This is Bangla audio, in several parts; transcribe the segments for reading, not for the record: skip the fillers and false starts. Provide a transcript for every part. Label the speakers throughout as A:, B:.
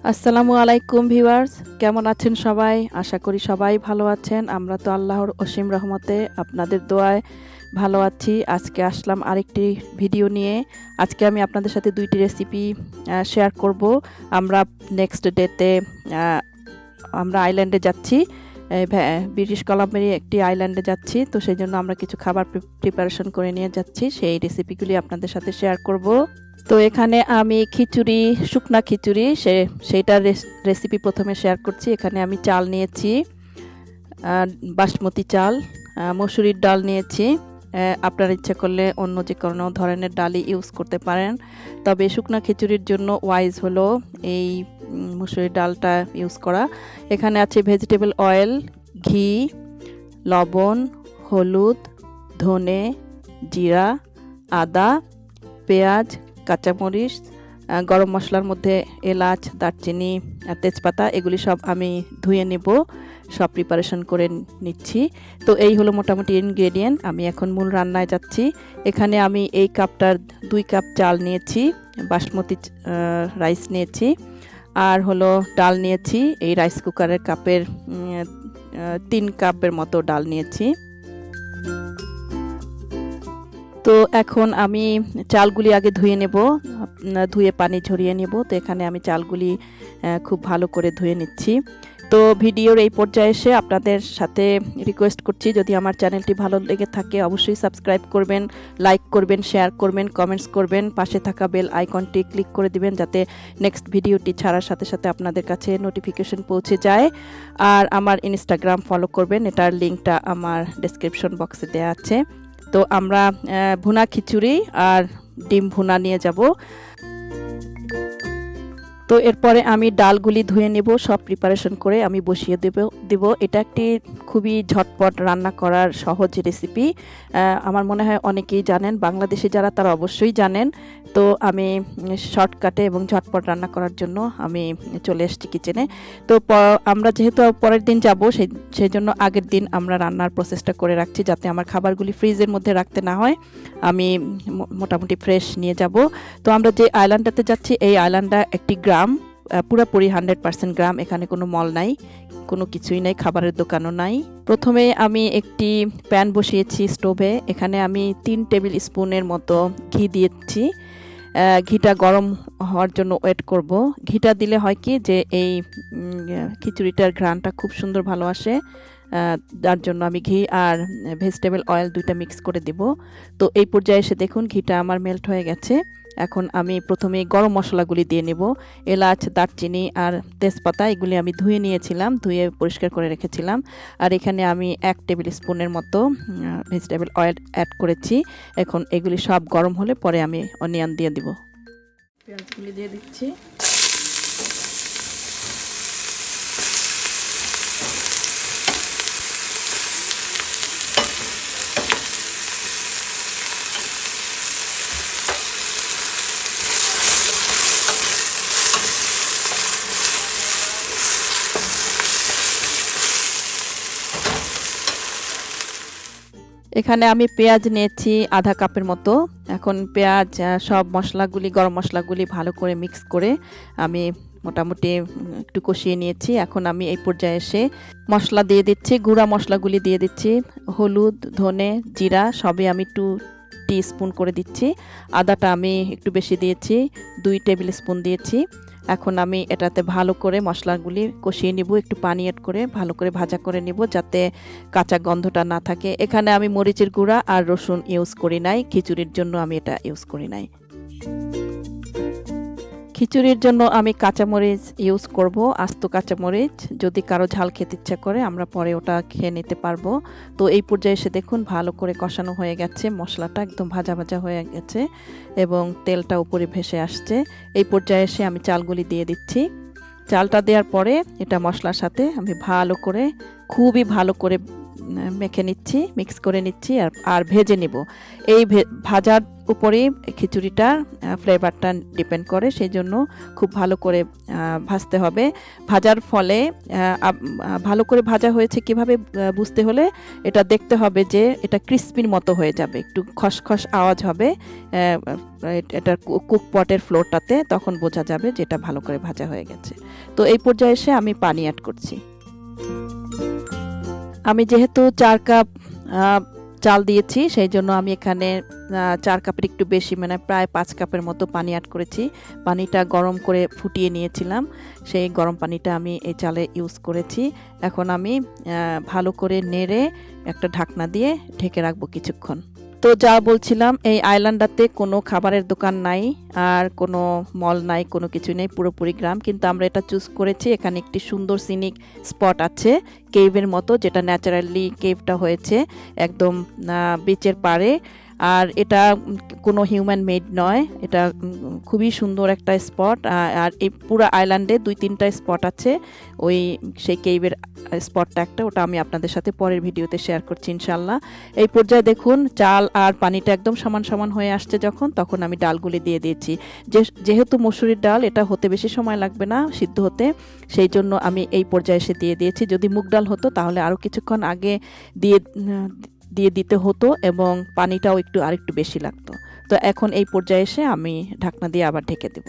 A: আসসালামু আলাইকুম ভিউয়ার্স, কেমন আছেন সবাই? আশা করি সবাই ভালো আছেন। আমরা তো আল্লাহর অসীম রহমতে আপনাদের দোয়ায় ভালো আছি। আজকে আসলাম আরেকটি ভিডিও নিয়ে। আজকে আমি আপনাদের সাথে 2টি রেসিপি শেয়ার করব। আমরা নেক্সট ডেতে আমরা আইল্যান্ডে যাচ্ছি, ব্রিটিশ কলাম্বিয়ার একটি আইল্যান্ডে যাচ্ছি। তো সেই জন্য আমরা কিছু খাবার প্রিপারেশন করে নিয়ে যাচ্ছি, সেই রেসিপিগুলি আপনাদের সাথে শেয়ার করব। তো এখানে আমি খিচুড়ি, শুকনা খিচুড়ি সেইটার রেসিপি প্রথমে শেয়ার করছি। এখানে আমি চাল নিয়েছি, বাসমতি চাল, মসুরির ডাল নিয়েছি। আপনার ইচ্ছা করলে অন্য যে কোনো ধরনের ডালই ইউজ করতে পারেন, তবে শুকনা খিচুড়ির জন্য ওয়াইজ হলো এই মসুরির ডালটা ইউজ করা। এখানে আছে ভেজিটেবল অয়েল, ঘি, লবণ, হলুদ, ধনে, জিরা, আদা, পেঁয়াজ, কাঁচামরিচ, গরম মশলার মধ্যে এলাচ, দারচিনি, তেজপাতা, এগুলি সব আমি ধুয়ে নেব, সব প্রিপারেশন করে নিচ্ছি। তো এই হলো মোটামুটি ইনগ্রেডিয়েন্ট। আমি এখন মূল রান্নায় যাচ্ছি। এখানে আমি এই কাপটার 2 কাপ চাল নিয়েছি, বাসমতি রাইস নিয়েছি, আর হলো ডাল নিয়েছি। এই রাইস কুকারের কাপের 3 কাপের মতো ডাল নিয়েছি। তো এখন আমি চালগুলি আগে ধুয়ে নেব, ধুয়ে পানি ঝরিয়ে নেব। তো এখানে আমি চালগুলি খুব ভালো করে ধুয়ে নিচ্ছি। তো ভিডিওর এই পর্যায়ে এসে আপনাদের সাথে রিকোয়েস্ট করছি, যদি আমার চ্যানেলটি ভালো লেগে থাকে অবশ্যই সাবস্ক্রাইব করবেন, লাইক করবেন, শেয়ার করবেন, কমেন্টস করবেন, পাশে থাকা বেল আইকনটি ক্লিক করে দিবেন যাতে নেক্সট ভিডিওটি ছাড়ার সাথে সাথে আপনাদের কাছে নোটিফিকেশন পৌঁছে যায়। আর আমার ইনস্টাগ্রাম ফলো করবেন, এটার লিঙ্কটা আমার ডেসক্রিপশন বক্সে দেওয়া আছে। তো আমরা ভুনা খিচুড়ি আর ডিম ভুনা নিয়ে যাব। তো এরপরে আমি ডালগুলি ধুয়ে নেব, সব প্রিপারেশন করে আমি বসিয়ে দেব। এটা একটি খুবই ঝটপট রান্না করার সহজ রেসিপি। আমার মনে হয় অনেকেই জানেন, বাংলাদেশি যারা তারা অবশ্যই জানেন। তো আমি শর্টকাটে এবং ঝটপট রান্না করার জন্য আমি চলে এসেছি কিচেনে। তো আমরা যেহেতু পরের দিন যাব, সেই জন্য আগের দিন আমরা রান্নার প্রসেসটা করে রাখছি যাতে আমার খাবারগুলি ফ্রিজের মধ্যে রাখতে না হয়, আমি মোটামুটি ফ্রেশ নিয়ে যাব। তো আমরা যে আইল্যান্ডটাতে যাচ্ছি, এই আইল্যান্ডটা একটি গ্রাম, পুরোপুরি 100% গ্রাম। এখানে কোনো মল নাই, কোনো কিছুই নাই, খাবারের দোকানও নাই। প্রথমে আমি একটি প্যান বসিয়েছি স্টোভে। এখানে আমি 3 টেবিল স্পুনের মতো ঘি দিয়েছি। ঘিটা গরম হওয়ার জন্য ওয়েট করব। ঘিটা দিলে হয় কি যে এই খিচুড়িটার ঘ্রাণটা খুব সুন্দর ভালো আসে, যার জন্য আমি ঘি আর ভেজিটেবল অয়েল 2টা মিক্স করে দিব। তো এই পর্যায়ে এসে দেখুন ঘিটা আমার মেল্ট হয়ে গেছে। এখন আমি প্রথমে গরম মশলাগুলি দিয়ে নেব। এলাচ, দারচিনি আর তেজপাতা, এগুলি আমি ধুয়ে নিয়েছিলাম, ধুয়ে পরিষ্কার করে রেখেছিলাম। আর এখানে আমি 1 টেবিল স্পুনের মতো ভেজিটেবল অয়েল অ্যাড করেছি। এখন এগুলি সব গরম হলে পরে আমি অনিয়ন দিয়ে দিব। পেঁয়াজগুলি দিয়ে দিচ্ছি। এখানে আমি পেঁয়াজ নিয়েছি আধা কাপের মতো। এখন পেঁয়াজ, সব মশলাগুলি, গরম মশলাগুলি ভালো করে মিক্স করে আমি মোটামুটি একটু কষিয়ে নিয়েছি। এখন আমি এই পর্যায়ে এসে মশলা দিয়ে দিচ্ছি, গুঁড়া মশলাগুলি দিয়ে দিচ্ছি। হলুদ, ধনে, জিরা সবই আমি 2 টিস্পুন করে দিচ্ছি। আদাটা আমি একটু বেশি দিয়েছি, 2 টেবিল স্পুন দিয়েছি। এখন আমি এটাতে ভালো করে মশলাগুলি কষিয়ে নিব, একটু পানি অ্যাড করে ভালো করে ভাজা করে নিব যাতে কাঁচা গন্ধটা না থাকে। এখানে আমি মরিচের গুঁড়া আর রসুন ইউজ করি নাই, খিচুড়ির জন্য আমি এটা ইউজ করি নাই। খিচুড়ির জন্য আমি কাঁচামরিচ ইউজ করব, আস্ত কাঁচামরিচ। যদি কারো ঝাল খেতে ইচ্ছা করে আমরা পরে ওটা খেয়ে নিতে পারবো। তো এই পর্যায়ে এসে দেখুন ভালো করে কষানো হয়ে গেছে, মশলাটা একদম ভাজা ভাজা হয়ে গেছে এবং তেলটা উপরে ভেসে আসছে। এই পর্যায়ে এসে আমি চালগুলি দিয়ে দিচ্ছি। চালটা দেওয়ার পরে এটা মশলার সাথে আমি ভালো করে, খুবই ভালো করে মেখে নিচ্ছি, মিক্স করে নিচ্ছি আর ভেজে নিব। এই ভাজার উপরেই খিচুড়িটার ফ্লেভারটা ডিপেন্ড করে, সেই জন্য খুব ভালো করে ভাজতে হবে। ভাজার ফলে ভালো করে ভাজা হয়েছে কিভাবে বুঝতে হলে এটা দেখতে হবে যে এটা ক্রিস্পির মতো হয়ে যাবে, একটু খসখস আওয়াজ হবে এটার কুক পটের ফ্লোরটাতে, তখন বোঝা যাবে যে এটা ভালো করে ভাজা হয়ে গেছে। তো এই পর্যায়ে এসে আমি পানি অ্যাড করছি। আমি যেহেতু 4 কাপ চাল দিয়েছি, সেই জন্য আমি এখানে 4 কাপের একটু বেশি, মানে প্রায় 5 কাপের মতো পানি অ্যাড করেছি। পানিটা গরম করে ফুটিয়ে নিয়েছিলাম, সেই গরম পানিটা আমি এই চালে ইউজ করেছি। এখন আমি ভালো করে নেড়ে একটা ঢাকনা দিয়ে ঢেকে রাখবো কিছুক্ষণ। তো যা বলছিলাম, এই আইল্যান্ডটাতে কোনো খাবারের দোকান নাই, আর কোনো মল নাই, কোনো কিছু নেই, পুরোপুরি গ্রাম। কিন্তু আমরা এটা চুজ করেছি, এখানে একটি সুন্দর সিনিক স্পট আছে কেভের মতো, যেটা ন্যাচারালি কেভটা হয়েছে একদম বিচের পাড়ে। আর এটা কোনো হিউম্যান মেড নয়, এটা খুবই সুন্দর একটা স্পট। আর এই পুরো আইল্যান্ডে 2-3টা স্পট আছে, ওই সেই কেভের স্পটটা একটা, ওটা আমি আপনাদের সাথে পরের ভিডিওতে শেয়ার করছি ইনশাল্লাহ। এই পর্যায়ে দেখুন চাল আর পানিটা একদম সমান সমান হয়ে আসছে যখন, তখন আমি ডালগুলি দিয়ে দিয়েছি। যেহেতু মসুরির ডাল, এটা হতে বেশি সময় লাগবে না সিদ্ধ হতে, সেই জন্য আমি এই পর্যায়ে এসে দিয়ে দিয়েছি। যদি মুগ ডাল হতো তাহলে আরও কিছুক্ষণ আগে দিয়ে দিতে হতো এবং পানিটাও আরেকটু বেশি লাগতো। তো এখন এই পর্যায়ে এসে আমি ঢাকনা দিয়ে আবার ঢেকে দেব।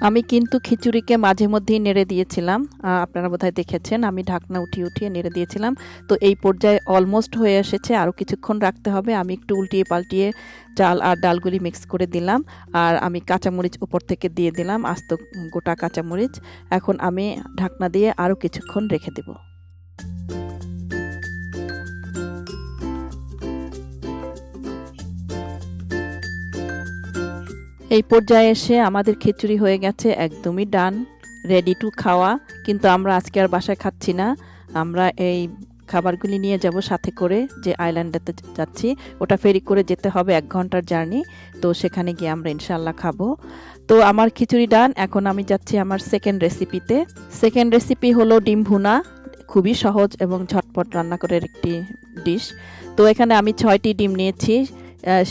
A: আমি কিন্তু খিচুড়িকে মাঝে মধ্যেই নেড়ে দিয়েছিলাম, আপনারা বোধহয় দেখেছেন, আমি ঢাকনা উঠিয়ে নেড়ে দিয়েছিলাম। তো এই পর্যায়ে অলমোস্ট হয়ে এসেছে, আরও কিছুক্ষণ রাখতে হবে। আমি একটু উল্টিয়ে পাল্টিয়ে চাল আর ডালগুলি মিক্স করে দিলাম, আর আমি কাঁচামরিচ উপর থেকে দিয়ে দিলাম, আস্ত গোটা কাঁচামরিচ। এখন আমি ঢাকনা দিয়ে আরও কিছুক্ষণ রেখে দেব। এই পর্যায়ে এসে আমাদের খিচুড়ি হয়ে গেছে একদমই ডান, রেডি টু খাওয়া। কিন্তু আমরা আজকে আর বাসায় খাচ্ছি না, আমরা এই খাবারগুলি নিয়ে যাব সাথে করে, যে আইল্যান্ডেতে যাচ্ছি ওটা ফেরি করে যেতে হবে, 1 ঘন্টার জার্নি। তো সেখানে গিয়ে আমরা ইনশাল্লাহ খাবো। তো আমার খিচুড়ি ডান, এখন আমি যাচ্ছি আমার সেকেন্ড রেসিপিতে। সেকেন্ড রেসিপি হলো ডিম ভুনা, খুবই সহজ এবং ঝটপট রান্না করার একটি ডিশ। তো এখানে আমি 6টি ডিম নিয়েছি,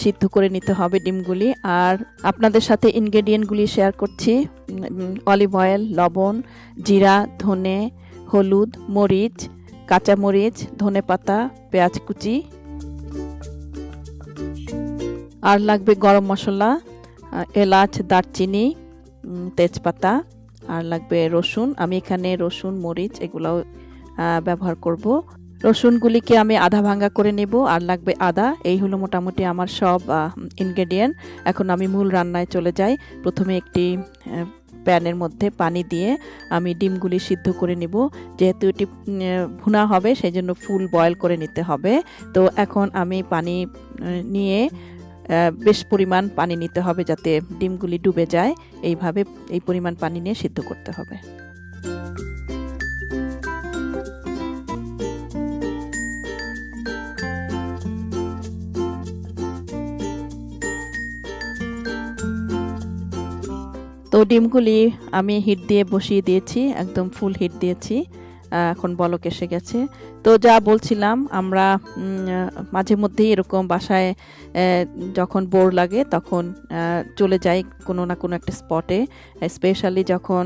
A: সিদ্ধ করে নিতে হবে ডিমগুলি। আর আপনাদের সাথে ইনগ্রেডিয়েন্টগুলি শেয়ার করছি। অলিভ অয়েল, লবণ, জিরা, ধনে, হলুদ, মরিচ, কাঁচামরিচ, ধনেপাতা, পেঁয়াজ কুচি, আর লাগবে গরম মশলা, এলাচ, দারচিনি, তেজপাতা, আর লাগবে রসুন। আমি এখানে রসুন, মরিচ এগুলোও ব্যবহার করব। রসুনগুলিকে আমি আধা ভাঙ্গা করে নেব, আর লাগবে আদা। এই হলো মোটামুটি আমার সব ইনগ্রেডিয়েন্ট। এখন আমি মূল রান্নায় চলে যাই। প্রথমে একটি প্যানের মধ্যে পানি দিয়ে আমি ডিমগুলি সিদ্ধ করে নেব। যেহেতু এটি ভুনা হবে, সেই জন্য ফুল বয়েল করে নিতে হবে। তো এখন আমি পানি নিয়ে বেশ পরিমাণ পানি নিতে হবে, যাতে ডিমগুলি ডুবে যায়। এইভাবে এই পরিমাণ পানি নিয়ে সিদ্ধ করতে হবে। তো ডিমগুলি আমি হিট দিয়ে বসিয়ে দিয়েছি, একদম ফুল হিট দিয়েছি, এখন বলক এসে গেছে। তো যা বলছিলাম, আমরা মাঝে মধ্যেই এরকম বাসায় যখন বোর লাগে তখন চলে যাই কোনো না কোনো একটা স্পটে, স্পেশালি যখন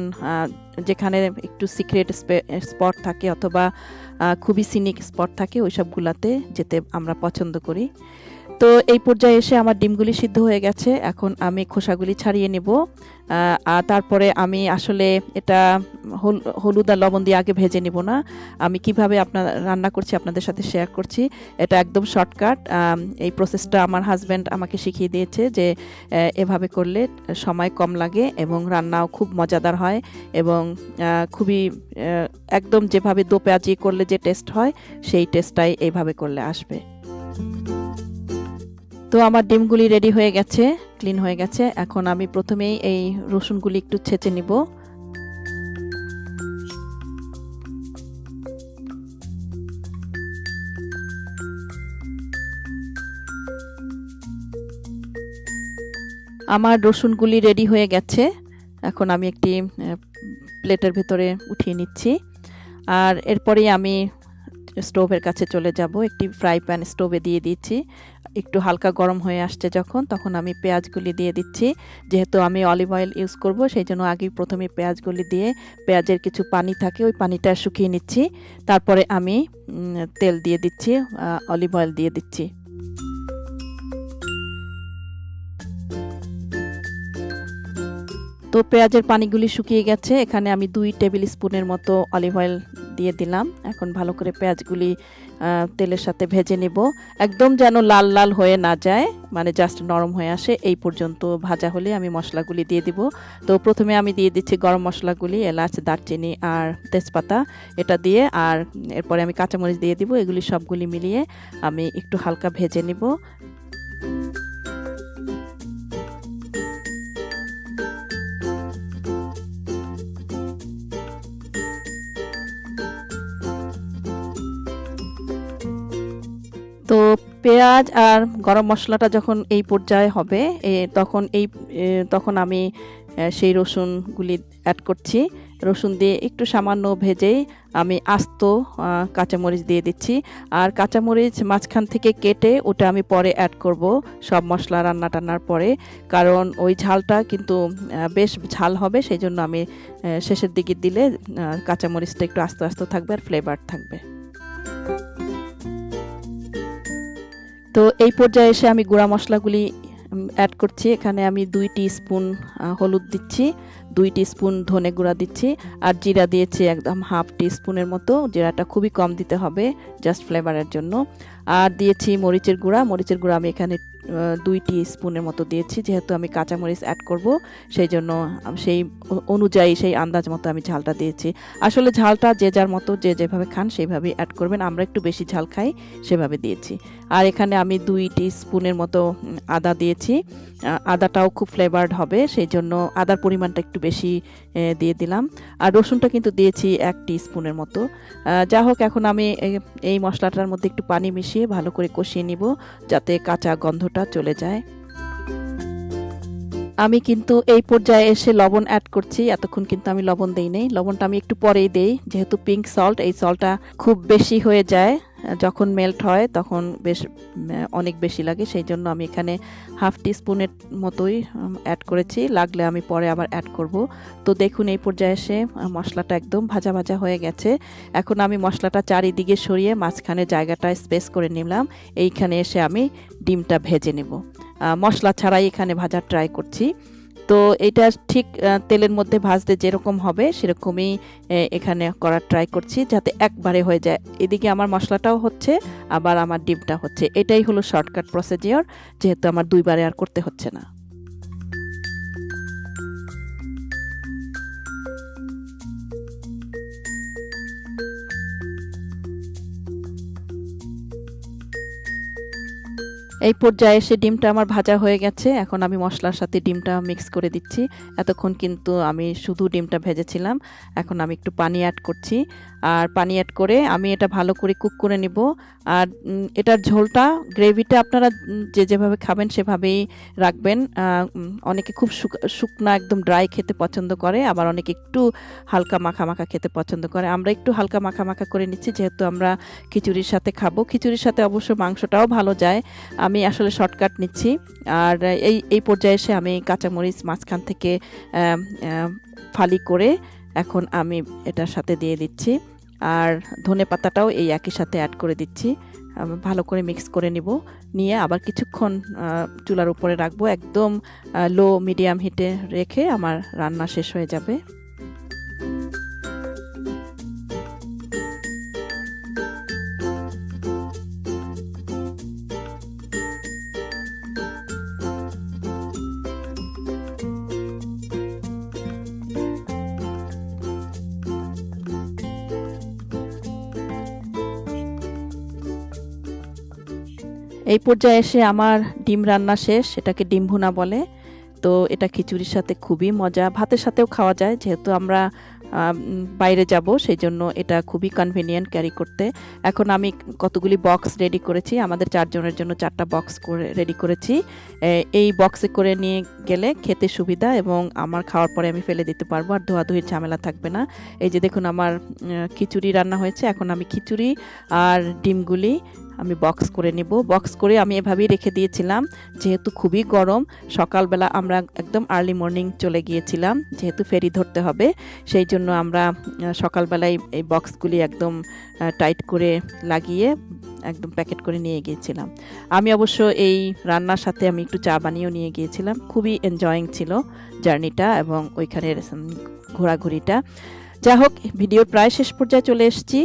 A: যেখানে একটু সিক্রেট স্পট থাকে অথবা খুবই সিনিক স্পট থাকে, ওই সবগুলাতে যেতে আমরা পছন্দ করি। তো এই পর্যায়ে এসে আমার ডিমগুলি সিদ্ধ হয়ে গেছে, এখন আমি খোসাগুলি ছাড়িয়ে নেব। আর তারপরে আমি আসলে এটা হলুদ আর লবণ দিয়ে আগে ভেজে নেব না, আমি কিভাবে রান্না করছি আপনাদের সাথে শেয়ার করছি। এটা একদম শর্টকাট, এই প্রসেসটা আমার হাজব্যান্ড আমাকে শিখিয়ে দিয়েছে যে এভাবে করলে সময় কম লাগে এবং রান্নাও খুব মজাদার হয়, এবং খুবই একদম যেভাবে দো পেঁয়াজি করলে যে টেস্ট হয়, সেই টেস্টটাই এইভাবে করলে আসবে। তো আমার ডিমগুলি রেডি হয়ে গেছে, ক্লিন হয়ে গেছে। এখন আমি প্রথমেই এই রসুনগুলি একটু ছেঁচে নিব। আমার রসুনগুলি রেডি হয়ে গেছে। এখন আমি একটি প্লেটের ভেতরে উঠিয়ে নিচ্ছি। আর এরপরেই আমি স্টোভের কাছে চলে যাব। একটি ফ্রাই প্যান স্টোভে দিয়ে দিচ্ছি। একটু হালকা গরম হয়ে আসছে যখন, তখন আমি পেঁয়াজগুলি দিয়ে দিচ্ছি। যেহেতু আমি অলিভ অয়েল ইউজ করব, সেই জন্য আগেই প্রথমে পেঁয়াজগুলি দিয়ে পেঁয়াজের কিছু পানি থাকে, ওই পানিটা শুকিয়ে নিচ্ছি। তারপরে আমি তেল দিয়ে দিচ্ছি, অলিভ অয়েল দিয়ে দিচ্ছি। তো পেঁয়াজের পানিগুলি শুকিয়ে গেছে। এখানে আমি 2 টেবিল স্পুনের মতো অলিভ অয়েল দিয়ে দিলাম। এখন ভালো করে পেঁয়াজগুলি তেলের সাথে ভেজে নেব। একদম যেন লাল লাল হয়ে না যায়, মানে জাস্ট নরম হয়ে আসে, এই পর্যন্ত ভাজা হলে আমি মশলাগুলি দিয়ে দিব। তো প্রথমে আমি দিয়ে দিচ্ছি গরম মশলাগুলি, এলাচ, দারচিনি আর তেজপাতা, এটা দিয়ে। আর এরপরে আমি কাঁচামরিচ দিয়ে দিব। এগুলি সবগুলি মিলিয়ে আমি একটু হালকা ভেজে নিব। তো পেঁয়াজ আর গরম মশলাটা যখন এই পর্যায়ে হবে, তখন আমি সেই রসুনগুলি অ্যাড করছি। রসুন দিয়ে একটু সামান্য ভেজেই আমি আস্ত কাঁচামরিচ দিয়ে দিচ্ছি। আর কাঁচামরিচ মাঝখান থেকে কেটে ওটা আমি পরে অ্যাড করব, সব মশলা রান্না টান্নার পরে, কারণ ওই ঝালটা কিন্তু বেশ ঝাল হবে। সেই জন্য আমি শেষের দিকে দিলে কাঁচামরিচটা একটু আস্তে আস্তে থাকবে আর ফ্লেভার থাকবে। তো এই পর্যায়ে এসে আমি গুঁড়া মশলাগুলি অ্যাড করছি। এখানে আমি 2 টিস্পুন হলুদ দিচ্ছি, 2 টিস্পুন ধনে গুঁড়া দিচ্ছি, আর জিরা দিয়েছি একদম হাফ টিস্পুনের মতো। জিরাটা খুবই কম দিতে হবে, জাস্ট ফ্লেভারের জন্য। আর দিয়েছি মরিচের গুঁড়া। মরিচের গুঁড়া আমি এখানে 2 টিস্পুনের মতো দিয়েছি, যেহেতু আমি কাঁচামরিচ অ্যাড করব, সেই জন্য সেই অনুযায়ী, সেই আন্দাজ মতো আমি ঝালটা দিয়েছি। আসলে ঝালটা যে যার মতো, যে যেভাবে খান সেইভাবেই অ্যাড করবেন। আমরা একটু বেশি ঝাল খাই, সেভাবে দিয়েছি। আর এখানে আমি 2 টিস্পুনের মতো আদা দিয়েছি। আদাটাও খুব ফ্লেভারড হবে, সেই জন্য আদার পরিমাণটা একটু বেশি দিয়ে দিলাম। আর রসুনটা কিন্তু দিয়েছি 1 টিস্পুনের মতো। যা হোক, এখন আমি এই মশলাটার মধ্যে একটু পানি মিশিয়ে ভালো করে কষিয়ে নিব, যাতে কাঁচা গন্ধটা চলে যায়। আমি কিন্তু এই পর্যায়ে এসে লবণ অ্যাড করছি। এতক্ষণ কিন্তু আমি লবণ দেই নাই, লবণটা আমি একটু পরেই দেই, যেহেতু পিঙ্ক সল্ট, এই সল্টটা খুব বেশি হয়ে যায়, যখন মেল্ট হয় তখন অনেক বেশি লাগে। সেই জন্য আমি এখানে হাফ টিস্পুনের মতোই অ্যাড করেছি, লাগলে আমি পরে আবার অ্যাড করব। তো দেখুন, এই পর্যায়ে এসে মশলাটা একদম ভাজা ভাজা হয়ে গেছে। এখন আমি মশলাটা চারিদিকে সরিয়ে মাঝখানে জায়গাটা স্পেস করে নিলাম। এইখানে এসে আমি ডিমটা ভেজে নেব। মশলা ছাড়াই এখানে ভাজার ট্রাই করছি। তো এটা ঠিক তেলের মধ্যে ভাজতে যেরকম হবে সেরকমই এখানে করার ট্রাই করছি, যাতে একবারে হয়ে যায়। এদিকে আমার মশলাটাও হচ্ছে, আবার আমার ডিমটা হচ্ছে। এটাই হলো শর্টকাট প্রসিডিওর, যেহেতু আমার 2 বারে আর করতে হচ্ছে না। এই পর্যায়ে এসে ডিমটা আমার ভাজা হয়ে গেছে। এখন আমি মশলার সাথে ডিমটা মিক্স করে দিচ্ছি। এতক্ষণ কিন্তু আমি শুধু ডিমটা ভেজেছিলাম। এখন আমি একটু পানি অ্যাড করছি। আর পানি অ্যাড করে আমি এটা ভালো করে কুক করে নিব। আর এটার ঝোলটা, গ্রেভিটা আপনারা যে যেভাবে খাবেন সেভাবেই রাখবেন। অনেকে খুব শুকনা একদম ড্রাই খেতে পছন্দ করে, আবার অনেকে একটু হালকা মাখা মাখা খেতে পছন্দ করে। আমরা একটু হালকা মাখা মাখা করে নিচ্ছি, যেহেতু আমরা খিচুড়ির সাথে খাবো। খিচুড়ির সাথে অবশ্য মাংসটাও ভালো যায়। আমি আসলে শর্টকাট নিচ্ছি। আর এই পর্যায়ে এসে আমি কাঁচামরিচ মাঝখান থেকে ফালি করে এখন আমি এটার সাথে দিয়ে দিচ্ছি। আর ধনে পাতাটাও এই একই সাথে অ্যাড করে দিচ্ছি। ভালো করে মিক্স করে নিয়ে আবার কিছুক্ষণ চুলার উপরে রাখবো। একদম লো মিডিয়াম হিটে রেখে আমার রান্না শেষ হয়ে যাবে। এই পর্যায়ে এসে আমার ডিম রান্না শেষ। এটাকে ডিম ভুনা বলে। তো এটা খিচুড়ির সাথে খুবই মজা, ভাতের সাথেও খাওয়া যায়। যেহেতু আমরা বাইরে যাব, সেই জন্য এটা খুবই কনভিনিয়েন্ট ক্যারি করতে। এখন আমি কতগুলি বক্স রেডি করেছি, আমাদের 4 জনের জন্য 4টা বক্স করে রেডি করেছি। এই বক্সে করে নিয়ে গেলে খেতে সুবিধা এবং আমার খাওয়ার পরে আমি ফেলে দিতে পারবো, আর ধোয়াধুয়ির ঝামেলা থাকবে না। এই যে দেখুন আমার খিচুড়ি রান্না হয়েছে। এখন আমি খিচুড়ি আর ডিমগুলি আমি বক্স করে নিব। বক্স করে আমি এভাবেই রেখে দিয়েছিলাম, যেহেতু খুবই গরম। সকালবেলা আমরা একদম আর্লি মর্নিং চলে গিয়েছিলাম, যেহেতু ফেরি ধরতে হবে, সেই জন্য আমরা সকালবেলায় এই বক্সগুলি একদম টাইট করে লাগিয়ে একদম প্যাকেট করে নিয়ে গিয়েছিলাম। আমি অবশ্য এই রান্নার সাথে আমি একটু চা বানিয়েও নিয়ে গিয়েছিলাম। খুবই এনজয়িং ছিল জার্নিটা এবং ওইখানের ঘোরাঘুরিটা। যা হোক, ভিডিওর প্রায় শেষ পর্যায়ে চলে এসেছি।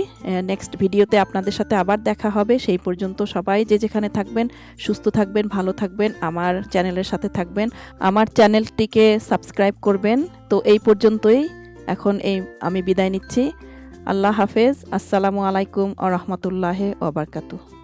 A: নেক্সট ভিডিওতে আপনাদের সাথে আবার দেখা হবে। সেই পর্যন্ত সবাই যে যেখানে থাকবেন সুস্থ থাকবেন, ভালো থাকবেন, আমার চ্যানেলের সাথে থাকবেন, আমার চ্যানেলটিকে সাবস্ক্রাইব করবেন। তো এই পর্যন্তই, এখন আমি বিদায় নিচ্ছি। আল্লাহ হাফেজ। আসসালামু আলাইকুম ওয়া রাহমাতুল্লাহি ওয়া বারাকাতুহু।